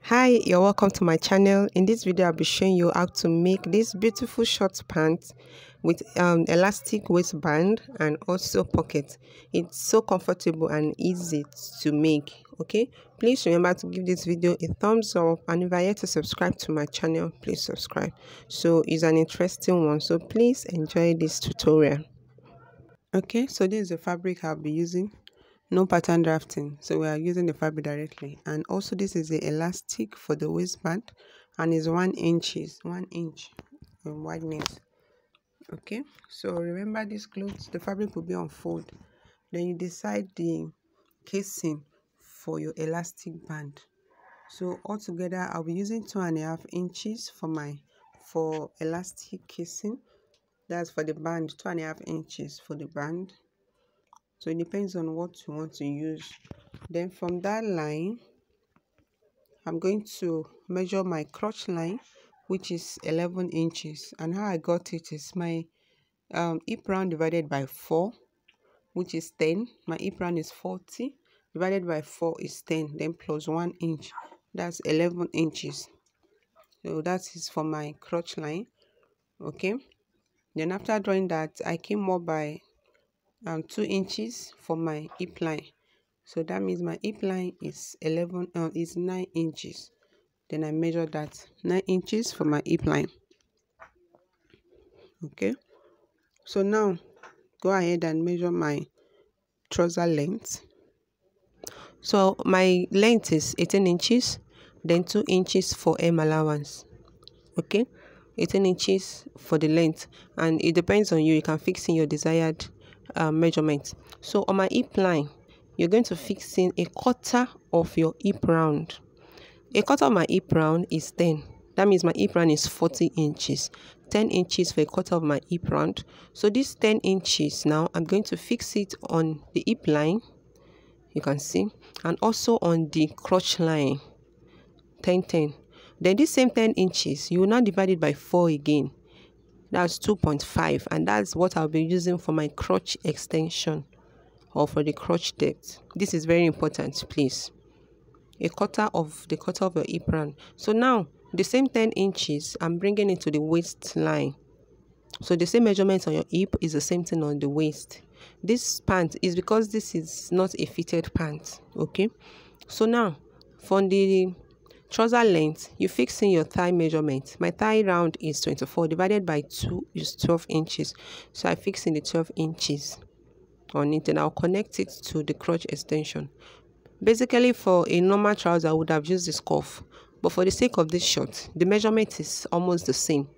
Hi, you're welcome to my channel. In this video I'll be showing you how to make this beautiful short pants with elastic waistband and also pocket. It's so comfortable and easy to make. Okay, please remember to give this video a thumbs up, and if you're yet to subscribe to my channel, please subscribe. So it's an interesting one, so please enjoy this tutorial. Okay, so this is the fabric I'll be using. No pattern drafting, so we are using the fabric directly. And also this is the elastic for the waistband, and is 1 inch in wideness. Okay, so remember this clothes, the fabric will be on fold. Then you decide the casing for your elastic band. So altogether I'll be using 2.5 inches for elastic casing. That's for the band, 2.5 inches for the band. So it depends on what you want to use. Then from that line, I'm going to measure my crotch line, which is 11 inches. And how I got it is my hip round divided by 4, which is 10. My hip round is 40. Divided by 4 is 10. Then plus 1 inch. That's 11 inches. So that is for my crotch line. Okay. Then after drawing that, I came up by 2 inches for my hip line. So that means my hip line is 9 inches. Then I measure that 9 inches for my hip line. Okay, so now go ahead and measure my trouser length. So my length is 18 inches, then 2 inches for hem allowance. Okay, 18 inches for the length, and it depends on you. You can fix in your desired measurement. So on my hip line, you're going to fix in a quarter of your hip round. A quarter of my hip round is 10. That means my hip round is 40 inches. 10 inches for a quarter of my hip round. So this 10 inches now, I'm going to fix it on the hip line. You can see. And also on the crotch line. 10, 10. Then this same 10 inches, you will now divide it by 4 again. That's 2.5. And that's what I'll be using for my crotch extension or for the crotch depth. This is very important, please. A quarter of your hip round. So now the same 10 inches, I'm bringing it to the waistline. So the same measurement on your hip is the same thing on the waist. This pant is because this is not a fitted pant. Okay, so now from the trouser length, you fix in your thigh measurement. My thigh round is 24, divided by 2 is 12 inches. So I fix in the 12 inches on it, and I'll connect it to the crotch extension. Basically, for a normal trouser, I would have used this cuff, but for the sake of this short, the measurement is almost the same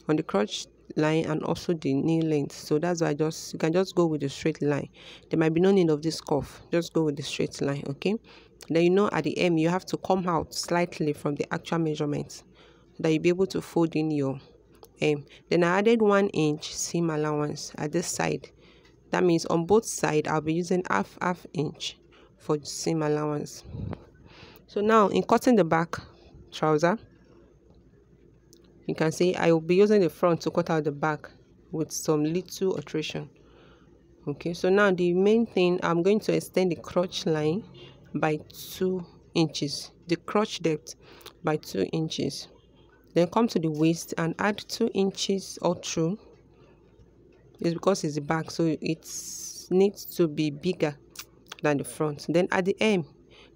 on the crotch line and also the knee length. So that's why you can just go with the straight line. There might be no need of this cuff. Just go with the straight line. Okay. Then at the hem you have to come out slightly from the actual measurement, that you'll be able to fold in your hem. Then I added 1 inch seam allowance at this side. That means on both sides I'll be using half inch for seam allowance. So now in cutting the back trouser, you can see I will be using the front to cut out the back with some little alteration. Okay, so now the main thing, I'm going to extend the crotch line by 2 inches, the crotch depth by 2 inches. Then come to the waist and add 2 inches all through. It's because it's the back, so it needs to be bigger than the front. Then at the hem,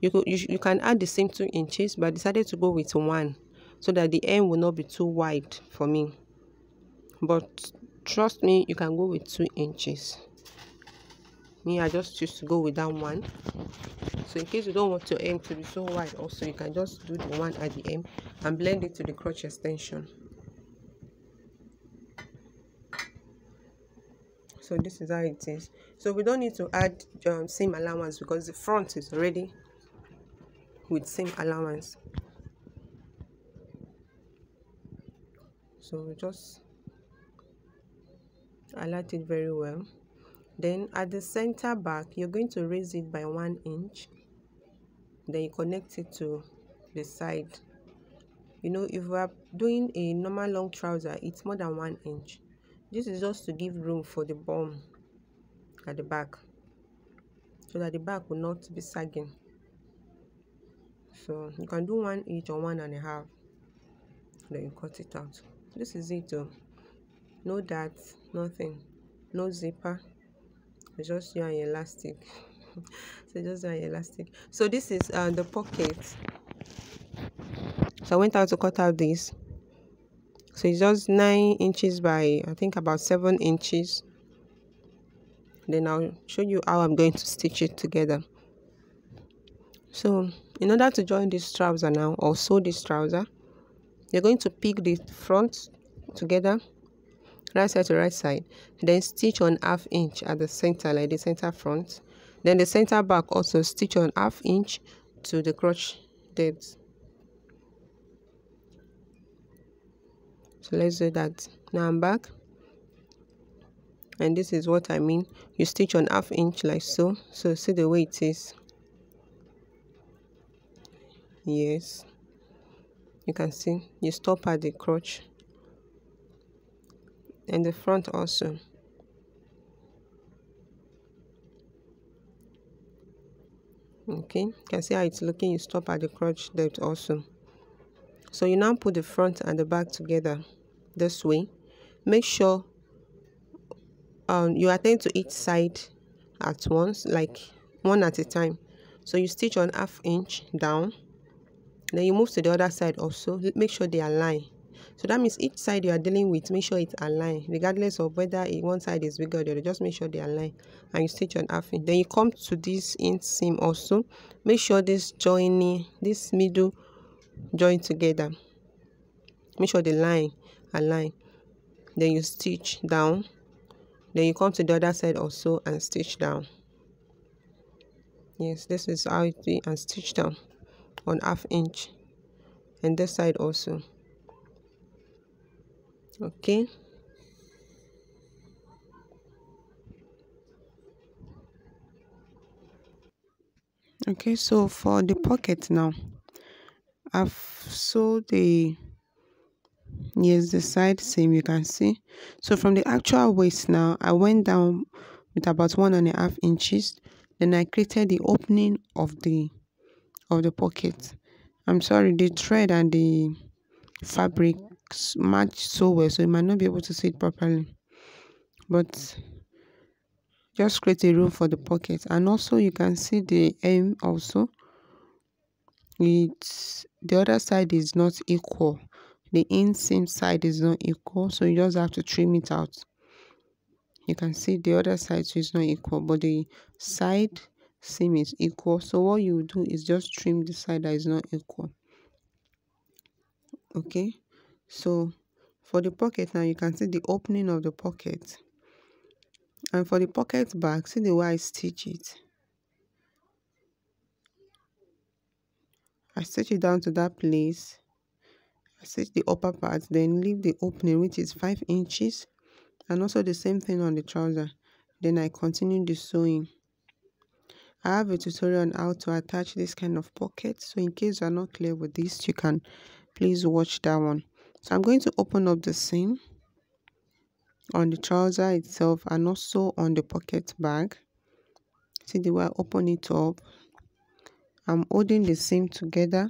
you can add the same 2 inches, but I decided to go with 1 so that the hem will not be too wide for me. But trust me, you can go with 2 inches. Me, I just choose to go with that 1. So in case you don't want your hem to be so wide, also you can just do the 1 at the hem and blend it to the crotch extension. So this is how it is. So we don't need to add seam allowance because the front is already with seam allowance. So we just highlight it very well. Then at the center back, you're going to raise it by 1 inch. Then you connect it to the side. If we are doing a normal long trouser, it's more than 1 inch. This is just to give room for the bum at the back, so that the back will not be sagging. So you can do one each or 1.5, then you cut it out. This is it though. No darts, nothing, no zipper. It's just you and your elastic. So just you and your elastic. So this is the pocket. So I went out to cut out this. So it's just 9 inches by, I think, about 7 inches. Then I'll show you how I'm going to stitch it together. So in order to join this trouser now, or sew this trouser, you're going to pick the front together, right side to right side, then stitch on 1/2 inch at the center, like the center front. Then the center back also stitch on 1/2 inch to the crotch depth. So let's do that. Now I'm back, and this is what I mean. You stitch on 1/2 inch like so. So see the way it is. Yes, you can see you stop at the crotch, and the front also. Okay, you can see how it's looking. You stop at the crotch depth also. So you now put the front and the back together this way. Make sure you attend to each side at once, like one at a time. So you stitch on 1/2 inch down, then you move to the other side also. Make sure they align. So that means each side you are dealing with, make sure it's aligned, regardless of whether one side is bigger or the other. Just make sure they align, and you stitch on 1/2 inch. Then you come to this inseam also. Make sure this middle join together. Make sure the line align. Then you stitch down. Then you come to the other side also and stitch down. Yes, this is how it be, and stitch down on 1/2 inch, and this side also. Okay. Okay, so for the pocket now, I've sewed the side seam, you can see. So from the actual waist now, I went down with about 1.5 inches. Then I created the opening of the pocket. I'm sorry, the thread and the fabric match so well, so you might not be able to see it properly, but just create a room for the pocket. And also you can see the hem also. It's the other side is not equal. The inseam side is not equal, so you just have to trim it out. You can see the other side is not equal, but the side seam is equal. So what you do is just trim the side that is not equal. Okay, so for the pocket now, you can see the opening of the pocket. And for the pocket back, see the way I stitch it. I stitch it down to that place. I stitch the upper part, then leave the opening, which is 5 inches. And also the same thing on the trouser. Then I continue the sewing. I have a tutorial on how to attach this kind of pocket. So in case you are not clear with this, you can please watch that one. So I'm going to open up the seam on the trouser itself and also on the pocket bag. See the way I open it up. I'm holding the seam together.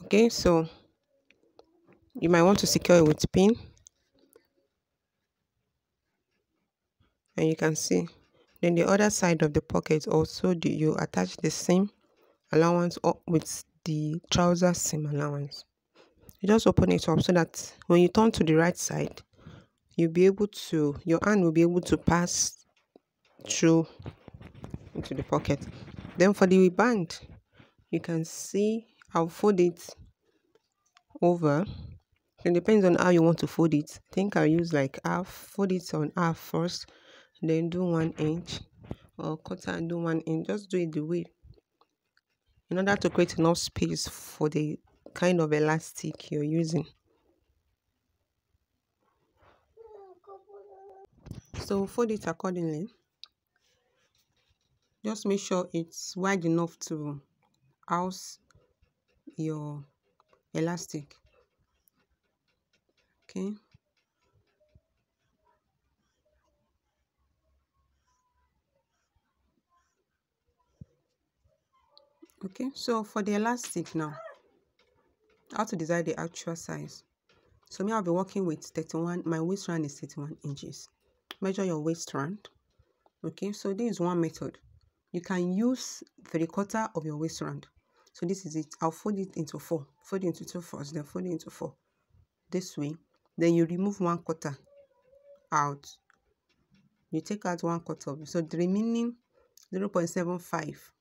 Okay, so you might want to secure it with pin, and you can see. Then the other side of the pocket also, you attach the seam allowance up with the trouser seam allowance. You just open it up so that when you turn to the right side, your hand will be able to pass through into the pocket. Then for the band, you can see I'll fold it over. It depends on how you want to fold it. I think I'll use like half. Fold it on half first, then do 1 inch, or quarter and do 1 inch. Just do it the way, in order to create enough space for the kind of elastic you're using. So fold it accordingly. Just make sure it's wide enough to house your elastic. Okay. Okay, so for the elastic now, how to decide the actual size. So me, I'll be working with 31. My waist round is 31 inches. Measure your waist round. Okay, so this is one method. You can use 3/4 of your waist round. So this is it. I'll fold it into 4. Fold it into 2 first, then fold it into 4. This way. Then you remove 1/4 out. You take out 1/4 of it. So the remaining 0.75,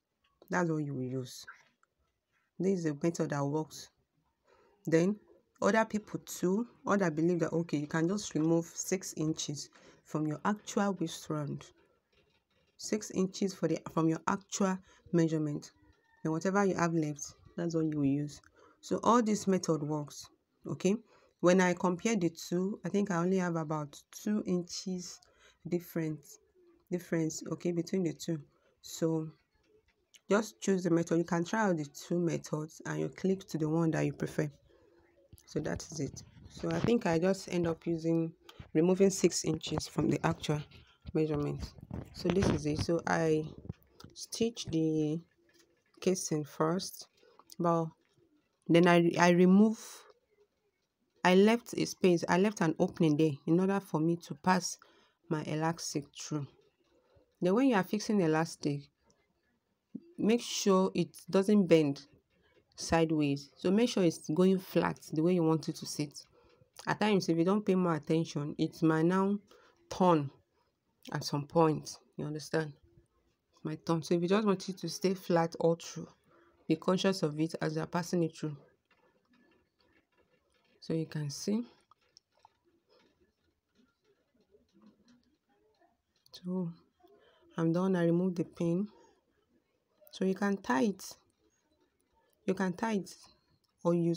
that's what you will use. This is a method that works. Then other people too, other believe that okay, you can just remove 6 inches from your actual waist round. 6 inches from your actual measurement. Then whatever you have left, that's what you will use. So all this method works. Okay, when I compare the two, I think I only have about 2 inches difference, okay, between the two. So just choose the method. You can try out the two methods and you click to the one that you prefer. So that is it. So I think I just end up removing 6 inches from the actual measurement. So this is it. So I stitch the casing first, but then I left a space, I left an opening there in order for me to pass my elastic through. Then when you are fixing the elastic, make sure it doesn't bend sideways. So make sure it's going flat the way you want it to sit. At times, if you don't pay more attention, it might now turn at some point. You understand? It might turn. So if you just want it to stay flat all through, be conscious of it as you're passing it through. So you can see. So I'm done. I remove the pin. So you can tie it. You can tie it, or you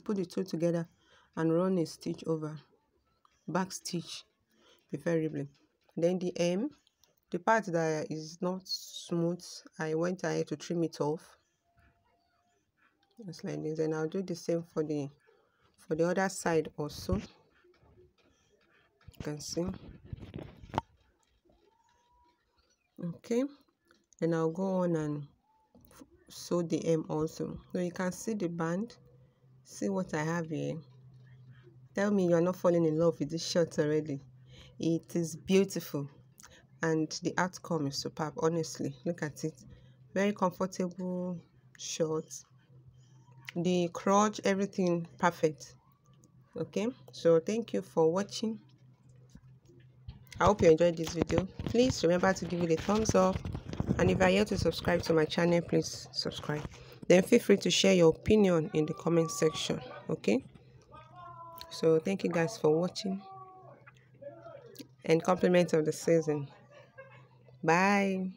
put the two together and run a stitch over. Back stitch, preferably. Then the hem, the part that is not smooth, I went ahead to trim it off. Just like this. And I'll do the same for the other side also. You can see. Okay. Then I'll go on and sew the hem also. So you can see the band. See what I have here. Tell me you're not falling in love with this shirt already. It is beautiful. And the outcome is superb, honestly. Look at it. Very comfortable short. The crotch, everything perfect. Okay, so thank you for watching. I hope you enjoyed this video. Please remember to give it a thumbs up, and if you are yet to subscribe to my channel, please subscribe. Then feel free to share your opinion in the comment section. Okay, so thank you guys for watching, and compliments of the season. Bye.